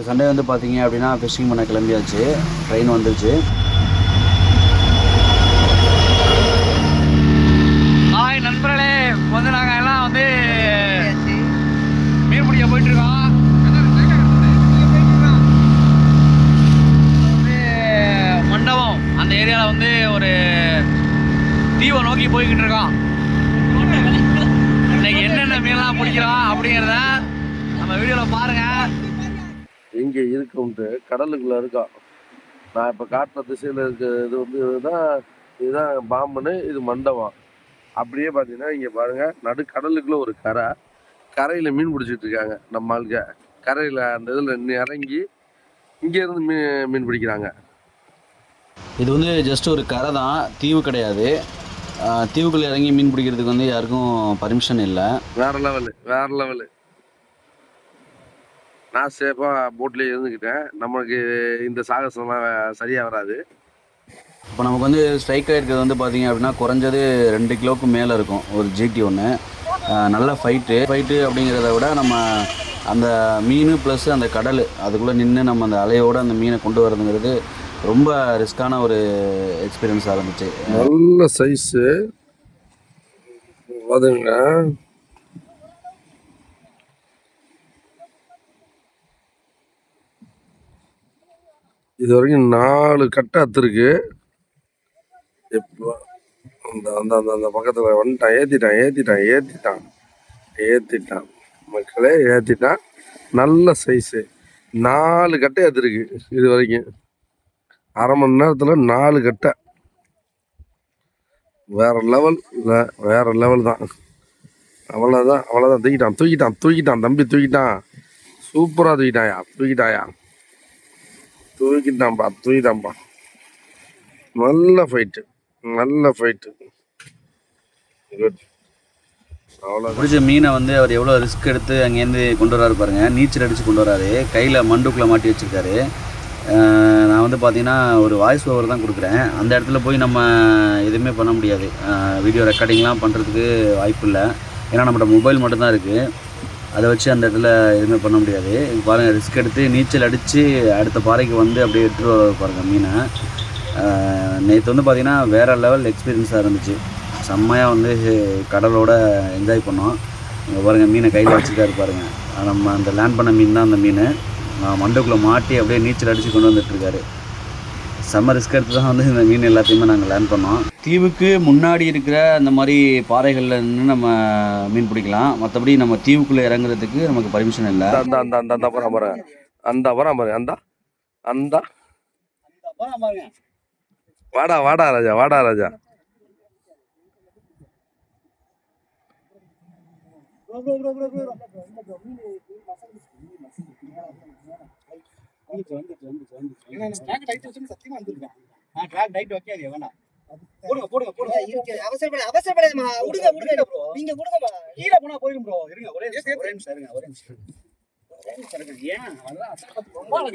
Sunday வந்து பார்த்தீங்க அப்படின்னா ஃபிஷிங் பண்ண கிளம்பியாச்சு. ட்ரெயின் வந்துருச்சு. ஹாய் நண்பர்களே, வந்து நாங்கள் எல்லாம் வந்து மீன் பிடிக்க போயிட்டுருக்கோம். மண்டபம் அந்த ஏரியாவில் வந்து ஒரு தீவை நோக்கி போய்கிட்டு இருக்கோம். இன்னைக்கு என்னென்ன மீன்லாம் பிடிக்கிறோம் அப்படிங்கிறத நம்ம வீடியோவில் பாருங்கள். இங்கே இருக்கும்ட்டு கடலுக்குள்ளே இருக்கோம். நான் இப்போ காட்டுற திசையில் இருக்க இது வந்து இதுதான் பாம்புன்னு, இது மண்டபம். அப்படியே பார்த்தீங்கன்னா இங்கே பாருங்கள், நடுக்கடலுக்குள்ளே ஒரு கரையில் மீன் பிடிச்சிட்டு இருக்காங்க நம்ம ஆளுங்க. கரையில் அந்த இதில் இறங்கி இங்கேருந்து மீன் பிடிக்கிறாங்க. இது வந்து ஜஸ்ட் ஒரு கரை தான், தீவு கிடையாது. தீவுக்குள்ளே இறங்கி மீன் பிடிக்கிறதுக்கு வந்து யாருக்கும் பர்மிஷன் இல்லை. வேறு லெவலு. நான் சேஃபாக போட்லேயே இருந்துக்கிட்டேன். நமக்கு இந்த சாகசம்லாம் சரியாக வராது. இப்போ நமக்கு வந்து ஸ்ட்ரைக் ஆகிருக்கிறது வந்து பார்த்திங்க அப்படின்னா குறைஞ்சது 2 கிலோவுக்கு மேலே இருக்கும் ஒரு GT ஒன்று. நல்ல ஃபைட்டு அப்படிங்கிறத விட நம்ம அந்த மீன் ப்ளஸ் அந்த கடல் அதுக்குள்ளே நின்று நம்ம அந்த அலையோடு அந்த மீனை கொண்டு வரதுங்கிறது ரொம்ப ரிஸ்க்கான ஒரு எக்ஸ்பீரியன்ஸாக இருந்துச்சு. நல்ல சைஸு அதுங்க. இது வரைக்கும் 4 கட்டை அத்துருக்கு. இப்போ அந்த பக்கத்தில் வந்துட்டான், ஏற்றிட்டான் மக்களே, ஏற்றிட்டான். நல்ல சைஸு 4 கட்டை அத்துருக்கு இது வரைக்கும். அரை மணி நேரத்தில் 4 கட்டை. வேறு லெவல் தான். அவ்வளோதான். தூக்கிட்டான் தம்பி, தூக்கிட்டான். சூப்பராக தூக்கிட்டான்ப்பா. நல்ல ஃபைட்டு. குட். அவ்வளோ பிடிச்ச மீனை வந்து அவர் எவ்வளோ ரிஸ்க் எடுத்து அங்கேருந்து கொண்டு வராரு பாருங்கள். நீச்சல் அடித்து கொண்டு வராரு, கையில் மண்டுக்குள்ளே மாட்டி வச்சுருக்காரு. நான் வந்து பார்த்திங்கன்னா ஒரு வாய்ஸ் ஓவர் தான் கொடுக்குறேன். அந்த இடத்துல போய் நம்ம எதுவுமே பண்ண முடியாது. வீடியோ ரெக்கார்டிங்லாம் பண்ணுறதுக்கு வாய்ப்பு இல்லை. ஏன்னா நம்மளோட மொபைல் மட்டும்தான் இருக்குது. அதை வச்சு அந்த இடத்துல எதுவுமே பண்ண முடியாது. இது பாருங்கள், ரிஸ்க் எடுத்து நீச்சல் அடித்து அடுத்த பாறைக்கு வந்து அப்படியே எடுத்துகிட்டு வர பாருங்கள் மீனை. நேற்று வந்து பார்த்திங்கன்னா வேறு லெவல் எக்ஸ்பீரியன்ஸாக இருந்துச்சு. செம்மையாக வந்து கடலோட என்ஜாய் பண்ணோம். இங்கே பாருங்கள், மீனை கையில் வச்சுருக்காரு பாருங்கள். நம்ம அந்த லேண்ட் பண்ண மீன் தான் அந்த மீன். மண்டுக்குள்ளே மாட்டி அப்படியே நீச்சல் அடித்து கொண்டு வந்துட்டுருக்காரு. செம்ம ரிஸ்க் எடுத்து தான் வந்து இந்த மீன் எல்லாத்தையுமே நாங்கள் லேண்ட் பண்ணோம். தீவுக்கு முன்னாடி இருக்கிற அந்த மாதிரி பாறைகளில் நின்று நம்ம மீன் பிடிக்கலாம். மற்றபடி நம்ம தீவுக்குள்ளே இறங்குறதுக்கு நமக்கு பர்மிஷன் இல்லை. வாடா ராஜா.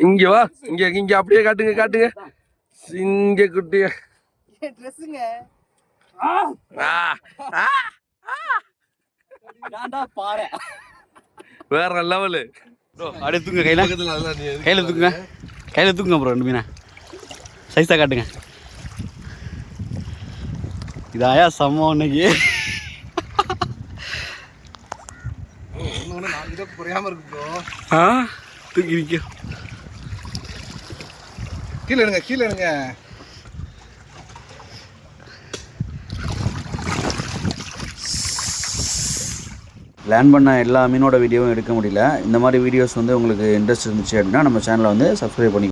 இங்க வா, இங்க அப்படியே காட்டுங்க சிங்க குட்டிய. வேற லெவலு. அப்படியே தூங்க, கையில் தூக்குங்க ப்ரோ. 2 மீனை சைஸாக காட்டுங்க. இதாயா சமம் இன்னைக்கு. தூக்கி நிற்க கீழே எடுங்க. லேண்ட் பண்ண எல்லா மீனோட வீடியோவும் எடுக்க முடியல. இந்த மாதிரி வீடியோஸ் வந்து உங்களுக்கு இன்ட்ரெஸ்ட் இருந்துச்சு அப்படின்னா நம்ம சேனலை வந்து சப்ஸ்கிரைப் பண்ணி